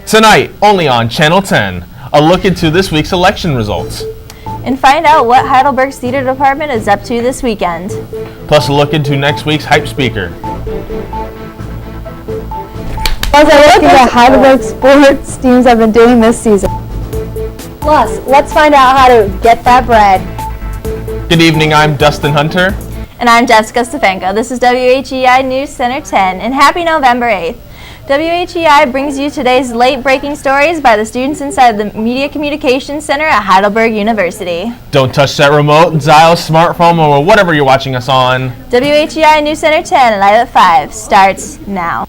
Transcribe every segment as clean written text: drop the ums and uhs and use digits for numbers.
Tonight, only on Channel 10, a look into this week's election results. And find out what Heidelberg's theater department is up to this weekend. Plus a look into next week's hype speaker. Plus a look into Heidelberg sports teams have been doing this season. Plus, let's find out how to get that bread. Good evening, I'm Dustin Hunter. And I'm Jessica Stefanko. This is WHEI News Center 10, and happy November 8th. WHEI brings you today's late-breaking stories by the students inside the Media Communications Center at Heidelberg University. Don't touch that remote, dial, smartphone, or whatever you're watching us on. WHEI News Center 10, live at 5, starts now.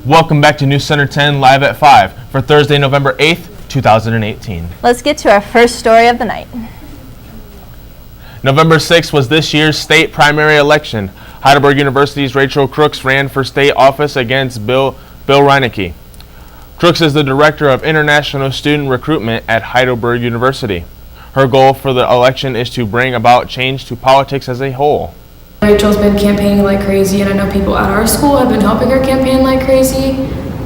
Welcome back to News Center 10 live at 5 for Thursday, November 8th, 2018. Let's get to our first story of the night. November 6th was this year's state primary election. Heidelberg University's Rachel Crooks ran for state office against Bill Reinecke. Crooks is the director of international student recruitment at Heidelberg University. Her goal for the election is to bring about change to politics as a whole. Rachel's been campaigning like crazy, and I know people at our school have been helping her campaign like crazy,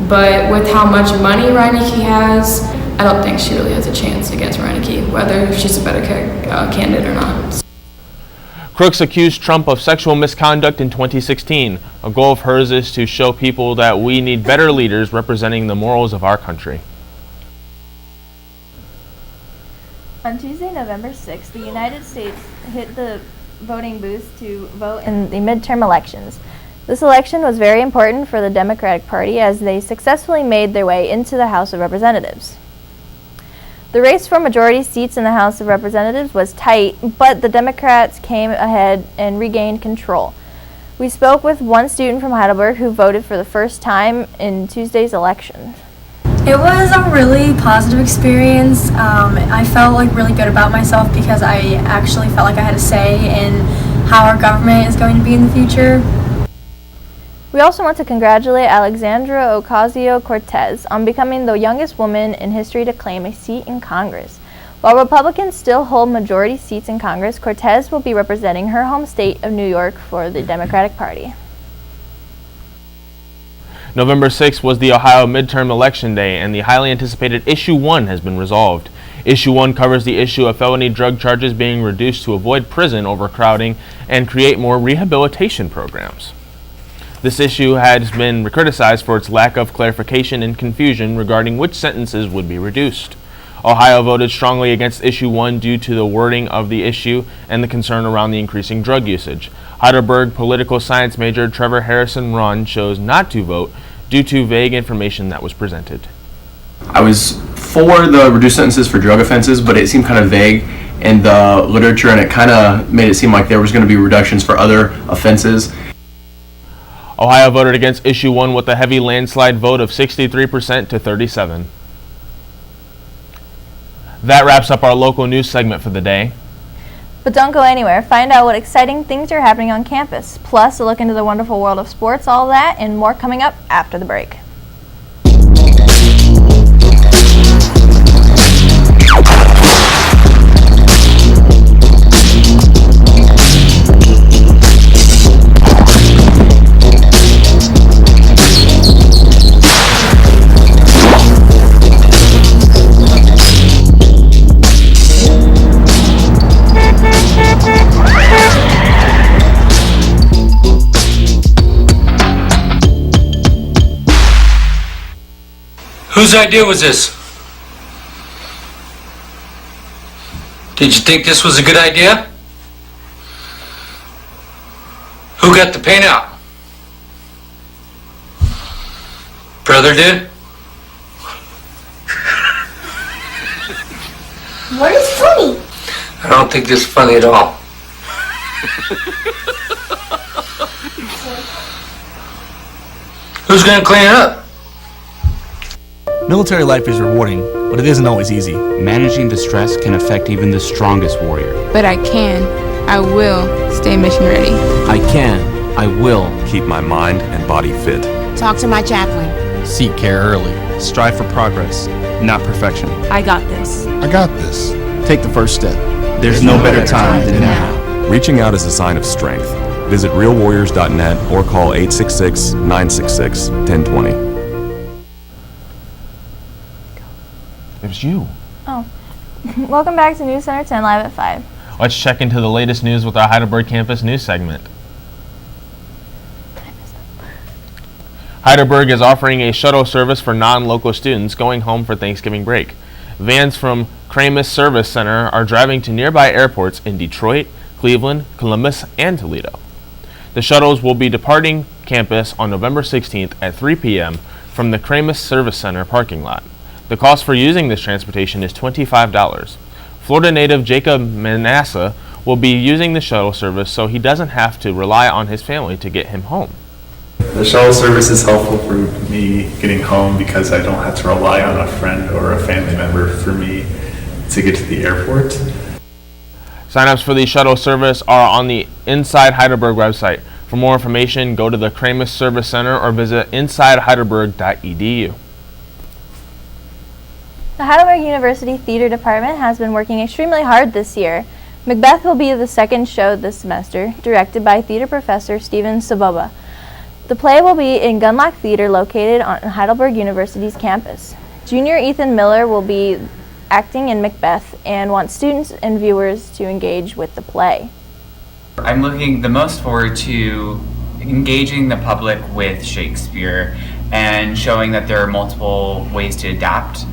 but with how much money Reinecke has, I don't think she really has a chance against Reinecke, whether she's a better candidate or not. Crooks accused Trump of sexual misconduct in 2016. A goal of hers is to show people that we need better leaders representing the morals of our country. On Tuesday, November 6th, the United States hit the voting booths to vote in the midterm elections. This election was very important for the Democratic Party as they successfully made their way into the House of Representatives. The race for majority seats in the House of Representatives was tight, but the Democrats came ahead and regained control. We spoke with one student from Heidelberg who voted for the first time in Tuesday's election. It was a really positive experience. I felt really good about myself because I actually felt like I had a say in how our government is going to be in the future. We also want to congratulate Alexandra Ocasio-Cortez on becoming the youngest woman in history to claim a seat in Congress. While Republicans still hold majority seats in Congress, Cortez will be representing her home state of New York for the Democratic Party. November 6th was the Ohio midterm election day, and the highly anticipated Issue 1 has been resolved. Issue 1 covers the issue of felony drug charges being reduced to avoid prison overcrowding and create more rehabilitation programs. This issue has been criticized for its lack of clarification and confusion regarding which sentences would be reduced. Ohio voted strongly against Issue 1 due to the wording of the issue and the concern around the increasing drug usage. Heidelberg political science major Trevor Harrison Ron chose not to vote due to vague information that was presented. I was for the reduced sentences for drug offenses, but it seemed kind of vague in the literature, and it kind of made it seem like there was going to be reductions for other offenses. Ohio voted against Issue 1 with a heavy landslide vote of 63% to 37%. That wraps up our local news segment for the day. But don't go anywhere. Find out what exciting things are happening on campus. Plus, a look into the wonderful world of sports, all that, and more coming up after the break. Whose idea was this? Did you think this was a good idea? Who got the paint out? Brother did? What is funny? I don't think this is funny at all. Who's gonna clean it up? Military life is rewarding, but it isn't always easy. Managing the stress can affect even the strongest warrior. But I will stay mission ready. I will keep my mind and body fit. Talk to my chaplain. Seek care early. Strive for progress, not perfection. I got this. I got this. Take the first step. There's no better time than now. Reaching out is a sign of strength. Visit realwarriors.net or call 866-966-1020. It was you. Oh. Welcome back to News Center 10 Live at 5. Let's check into the latest news with our Heidelberg campus news segment. Heidelberg is offering a shuttle service for non-local students going home for Thanksgiving break. Vans from Kramis Service Center are driving to nearby airports in Detroit, Cleveland, Columbus, and Toledo. The shuttles will be departing campus on November 16th at 3 p.m. from the Kramis Service Center parking lot. The cost for using this transportation is $25. Florida native Jacob Manasseh will be using the shuttle service so he doesn't have to rely on his family to get him home. The shuttle service is helpful for me getting home because I don't have to rely on a friend or a family member for me to get to the airport. Sign-ups for the shuttle service are on the Inside Heidelberg website. For more information, go to the Kramis Service Center or visit insideheidelberg.edu. The Heidelberg University Theater Department has been working extremely hard this year. Macbeth will be the second show this semester, directed by theater professor Steven Saboba. The play will be in Gunlock Theater located on Heidelberg University's campus. Junior Ethan Miller will be acting in Macbeth and wants students and viewers to engage with the play. I'm looking the most forward to engaging the public with Shakespeare and showing that there are multiple ways to adapt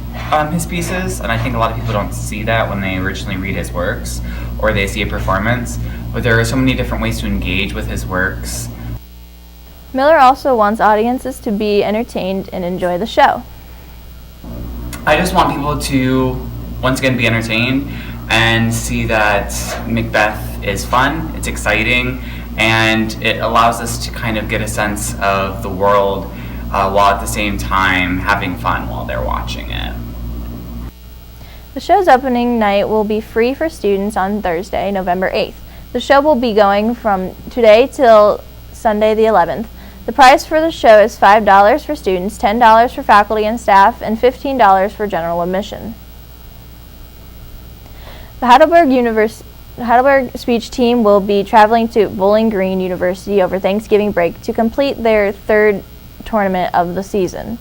his pieces, and I think a lot of people don't see that when they originally read his works or they see a performance, but there are so many different ways to engage with his works. Miller also wants audiences to be entertained and enjoy the show. I just want people to once again be entertained and see that Macbeth is fun, it's exciting, and it allows us to kind of get a sense of the world while at the same time having fun while they're watching it. The show's opening night will be free for students on Thursday, November 8th. The show will be going from today till Sunday the 11th. The price for the show is $5 for students, $10 for faculty and staff, and $15 for general admission. The Heidelberg speech team will be traveling to Bowling Green University over Thanksgiving break to complete their third tournament of the season.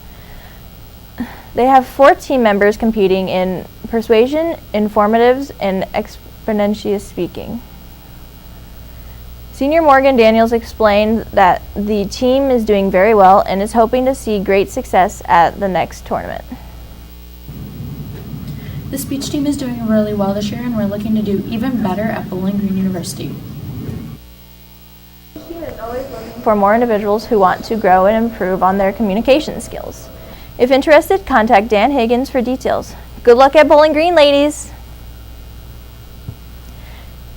They have 4 team members competing in persuasion, informatives, and exponential speaking. Senior Morgan Daniels explained that the team is doing very well and is hoping to see great success at the next tournament. The speech team is doing really well this year, and we're looking to do even better at Bowling Green University. The team is always looking for more individuals who want to grow and improve on their communication skills. If interested, contact Dan Higgins for details. Good luck at Bowling Green, ladies!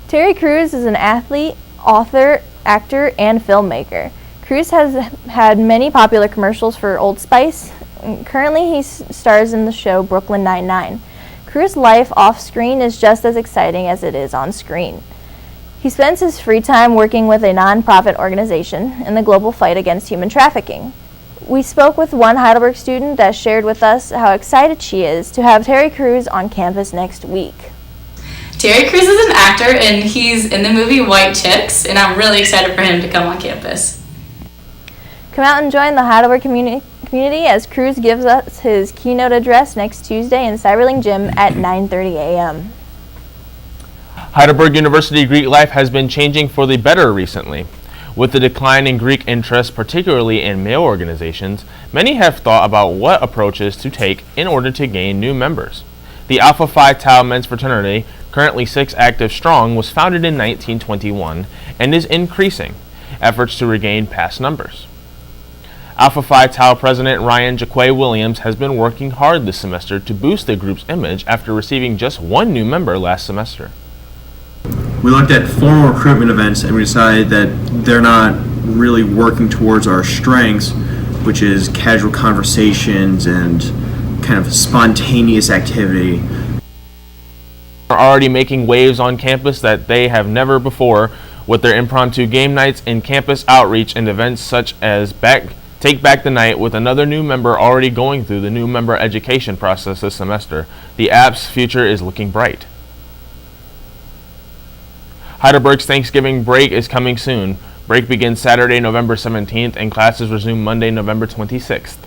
Terry Crews is an athlete, author, actor, and filmmaker. Crews has had many popular commercials for Old Spice. Currently, he stars in the show Brooklyn Nine-Nine. Crews' life off-screen is just as exciting as it is on screen. He spends his free time working with a non-profit organization in the global fight against human trafficking. We spoke with one Heidelberg student that shared with us how excited she is to have Terry Crews on campus next week. Terry Crews is an actor, and he's in the movie White Chicks, and I'm really excited for him to come on campus. Come out and join the Heidelberg community as Crews gives us his keynote address next Tuesday in Cyberling Gym at 9:30 a.m. Heidelberg University Greek life has been changing for the better recently. With the decline in Greek interest, particularly in male organizations, many have thought about what approaches to take in order to gain new members. The Alpha Phi Tau men's fraternity, currently 6 active strong, was founded in 1921 and is increasing efforts to regain past numbers. Alpha Phi Tau President Ryan Jaquay Williams has been working hard this semester to boost the group's image after receiving just 1 new member last semester. We looked at formal recruitment events and we decided that they're not really working towards our strengths, which is casual conversations and kind of spontaneous activity. Are already making waves on campus that they have never before with their impromptu game nights and campus outreach and events such as Take Back the Night, with another new member already going through the new member education process this semester. The app's future is looking bright. Heidelberg's Thanksgiving break is coming soon. Break begins Saturday, November 17th, and classes resume Monday, November 26th.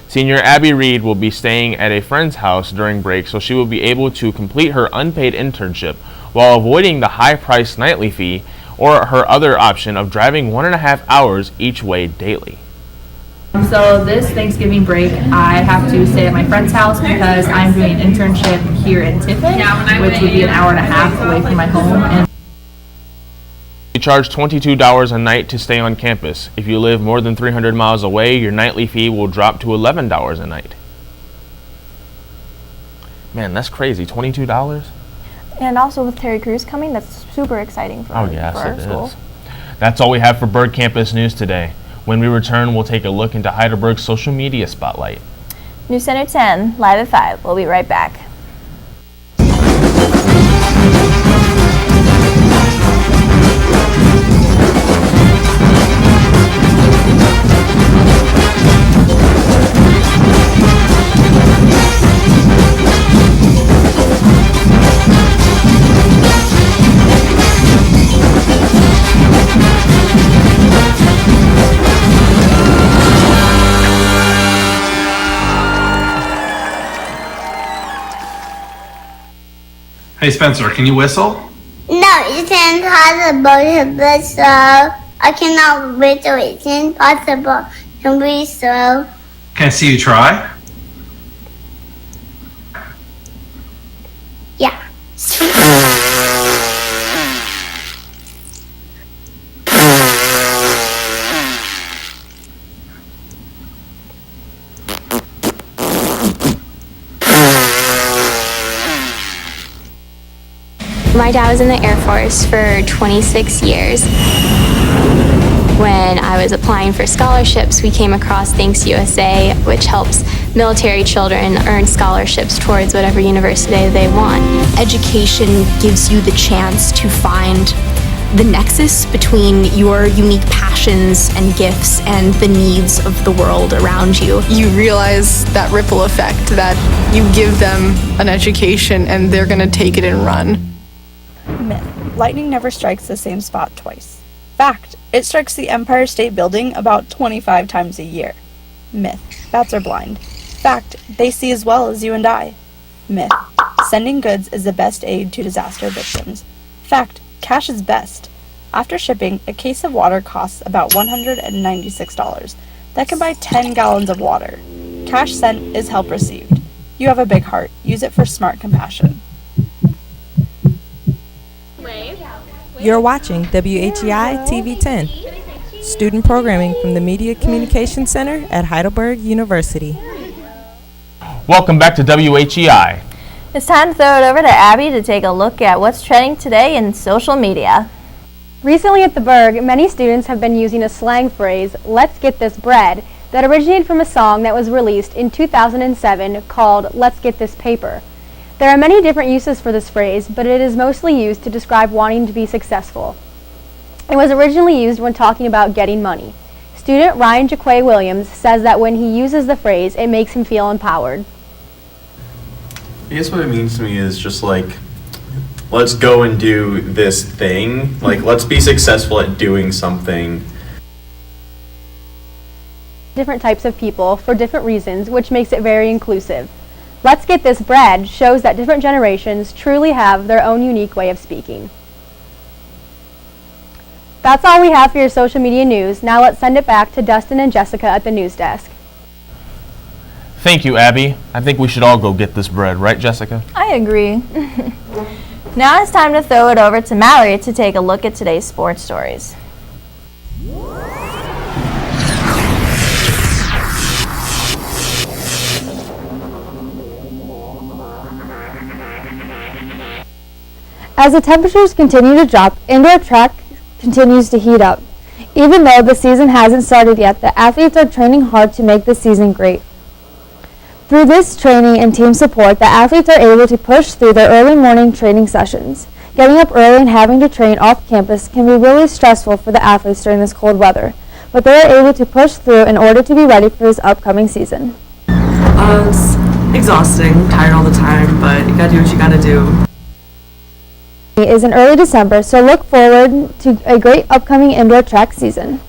Senior Abby Reed will be staying at a friend's house during break, so she will be able to complete her unpaid internship while avoiding the high-priced nightly fee or her other option of driving 1.5 hours each way daily. So this Thanksgiving break, I have to stay at my friend's house because I'm doing an internship here in Tiffin, which would be an hour and a half away from my home. And You charge $22 a night to stay on campus. If you live more than 300 miles away, your nightly fee will drop to $11 a night. Man, that's crazy. $22? And also with Terry Crews coming, that's super exciting for, Oh, yes, for our it school. is. That's all we have for Berg Campus News today. When we return, we'll take a look into Heidelberg's social media spotlight. News Center 10, live at 5. We'll be right back. Hey Spencer, can you whistle? No, it's impossible to whistle. I cannot whistle. It's impossible to whistle. Can I see you try? Yeah. My dad was in the Air Force for 26 years. When I was applying for scholarships, we came across Thanks USA, which helps military children earn scholarships towards whatever university they want. Education gives you the chance to find the nexus between your unique passions and gifts and the needs of the world around you. You realize that ripple effect, that you give them an education and they're going to take it and run. Myth. Lightning never strikes the same spot twice. Fact. It strikes the Empire State Building about 25 times a year. Myth. Bats are blind. Fact. They see as well as you and I. Myth. Sending goods is the best aid to disaster victims. Fact. Cash is best. After shipping, a case of water costs about $196. That can buy 10 gallons of water. Cash sent is help received. You have a big heart. Use it for smart compassion. You're watching WHEI TV 10, student programming from the Media Communication Center at Heidelberg University. Welcome back to WHEI. It's time to throw it over to Abby to take a look at what's trending today in social media. Recently at the Berg, many students have been using a slang phrase, "Let's get this bread," that originated from a song that was released in 2007 called "Let's Get This Paper." There are many different uses for this phrase, but it is mostly used to describe wanting to be successful. It was originally used when talking about getting money. Student Ryan Jaquay Williams says that when he uses the phrase, it makes him feel empowered. I guess what it means to me is just like, let's go and do this thing. Like, let's be successful at doing something. Different types of people for different reasons, which makes it very inclusive. Let's Get This Bread shows that different generations truly have their own unique way of speaking. That's all we have for your social media news. Now let's send it back to Dustin and Jessica at the news desk. Thank you, Abby. I think we should all go get this bread, right, Jessica? I agree. Now it's time to throw it over to Mallory to take a look at today's sports stories. As the temperatures continue to drop, indoor track continues to heat up. Even though the season hasn't started yet, the athletes are training hard to make the season great. Through this training and team support, the athletes are able to push through their early morning training sessions. Getting up early and having to train off campus can be really stressful for the athletes during this cold weather, but they are able to push through in order to be ready for this upcoming season. It's exhausting, tired all the time, but you gotta do what you gotta do. Is in early December, so look forward to a great upcoming indoor track season.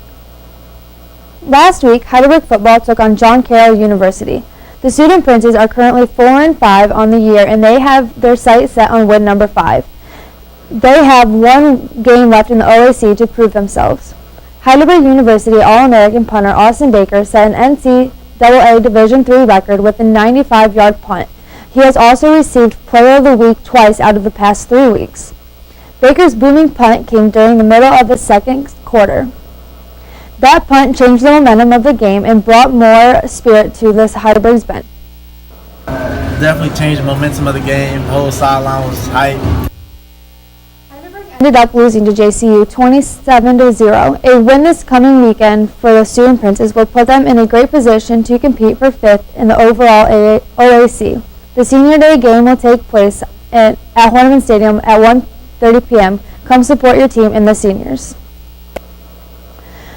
Last week, Heidelberg football took on John Carroll University. The Student Princes are currently 4-5 on the year, and they have their sights set on win number 5. They have one game left in the OAC to prove themselves. Heidelberg University All-American punter Austin Baker set an NCAA Division III record with a 95-yard punt. He has also received Player of the Week twice out of the past 3 weeks. Baker's booming punt came during the middle of the second quarter. That punt changed the momentum of the game and brought more spirit to this Heidelberg's bench. Definitely changed the momentum of the game. The whole sideline was hype. Ended up losing to JCU 27-0. A win this coming weekend for the Student Princes will put them in a great position to compete for 5th in the overall OAC. The Senior Day game will take place at Horniman Stadium at 1:30 p.m. Come support your team and the seniors.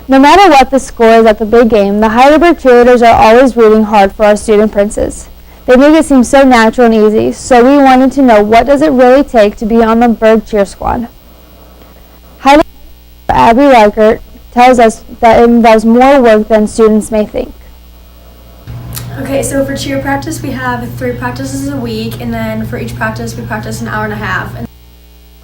No matter what the score is at the big game, the Heidelberg cheerleaders are always rooting hard for our Student Princes. They make it seem so natural and easy, so we wanted to know, what does it really take to be on the Berg cheer squad? Heidelberg Abby Reichert tells us that it involves more work than students may think. Okay, so for cheer practice, we have 3 practices a week, and then for each practice, we practice an hour and a half.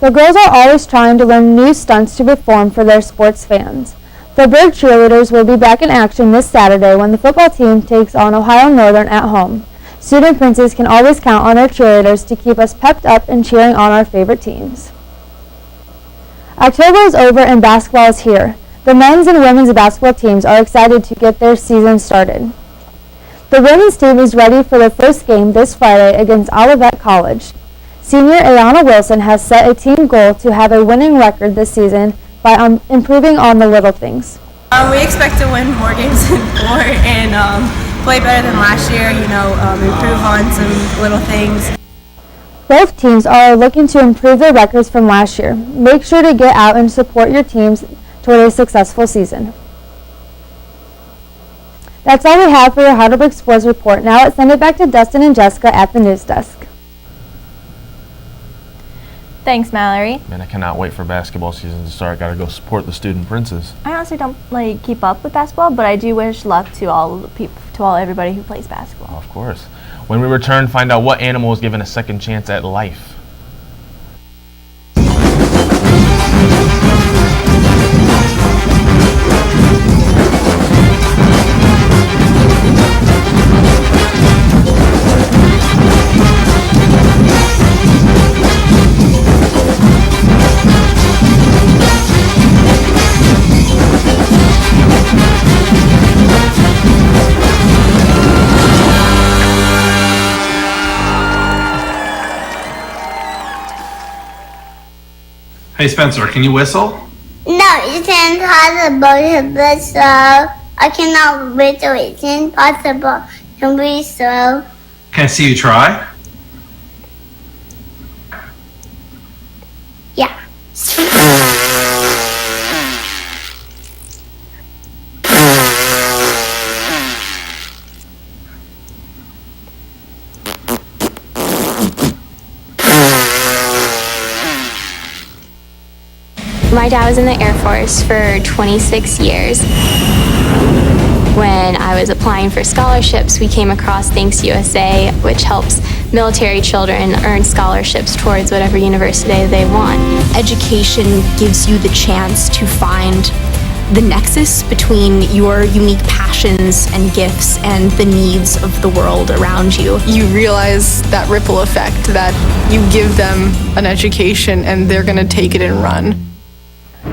The girls are always trying to learn new stunts to perform for their sports fans. The Berg cheerleaders will be back in action this Saturday when the football team takes on Ohio Northern at home. Student Princes can always count on their cheerleaders to keep us pepped up and cheering on our favorite teams. October is over and basketball is here. The men's and women's basketball teams are excited to get their season started. The women's team is ready for their first game this Friday against Olivet College. Senior Ayana Wilson has set a team goal to have a winning record this season by improving on the little things. We expect to win more games than 4 and play better than last year, improve on some little things. Both teams are looking to improve their records from last year. Make sure to get out and support your teams toward a successful season. That's all we have for your Heidelberg Sports Report. Now let's send it back to Dustin and Jessica at the news desk. Thanks, Mallory. Man, I cannot wait for basketball season to start. Gotta go support the Student Princes. I honestly don't keep up with basketball, but I do wish luck to everybody who plays basketball. Of course. When we return, find out what animal is given a second chance at life. Hey Spencer, can you whistle? No, it's impossible to whistle. I cannot whistle. It's impossible to whistle. Can I see you try? Yeah. My dad was in the Air Force for 26 years. When I was applying for scholarships, we came across Thanks USA, which helps military children earn scholarships towards whatever university they want. Education gives you the chance to find the nexus between your unique passions and gifts and the needs of the world around you. You realize that ripple effect, that you give them an education and they're going to take it and run.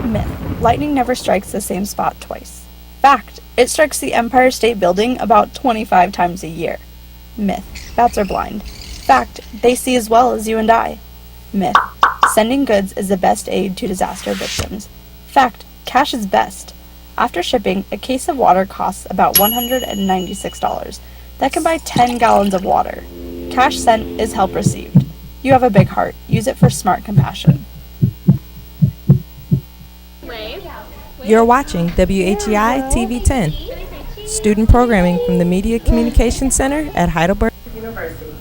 Myth. Lightning never strikes the same spot twice. Fact. It strikes the Empire State Building about 25 times a year. Myth. Bats are blind. Fact. They see as well as you and I. Myth. sending goods is the best aid to disaster victims. Fact, cash is best. After shipping, a case of water costs about $196. That can buy 10 gallons of water. Cash sent is help received. You have a big heart. Use it for smart compassion. You're watching WHEI TV 10, student programming from the Media Communication Center at Heidelberg University.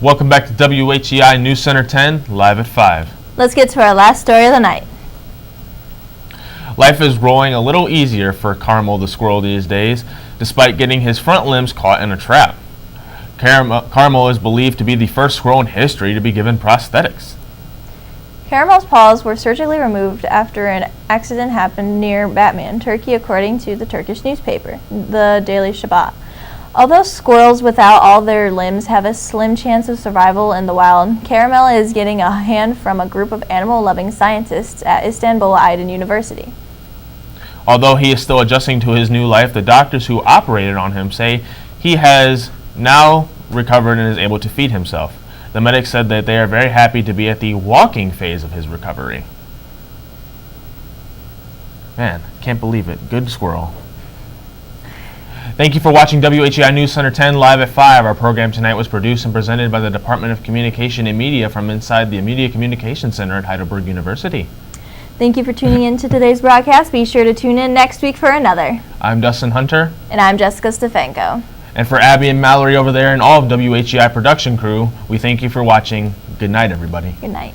Welcome back to WHEI News Center 10, live at 5. Let's get to our last story of the night. Life is rolling a little easier for Carmel the squirrel these days, despite getting his front limbs caught in a trap. Carmel is believed to be the first squirrel in history to be given prosthetics. Caramel's paws were surgically removed after an accident happened near Batman, Turkey, according to the Turkish newspaper, the Daily Shabbat. Although squirrels without all their limbs have a slim chance of survival in the wild, Caramel is getting a hand from a group of animal-loving scientists at Istanbul Aydın University. Although he is still adjusting to his new life, the doctors who operated on him say he has now recovered and is able to feed himself. The medics said that they are very happy to be at the walking phase of his recovery. Man, can't believe it. Good squirrel. Thank you for watching WHEI News Center 10 live at 5. Our program tonight was produced and presented by the Department of Communication and Media from inside the Media Communication Center at Heidelberg University. Thank you for tuning in to today's broadcast. Be sure to tune in next week for another. I'm Dustin Hunter. And I'm Jessica Stefanko. And for Abby and Mallory over there and all of WHEI production crew, we thank you for watching. Good night, everybody. Good night.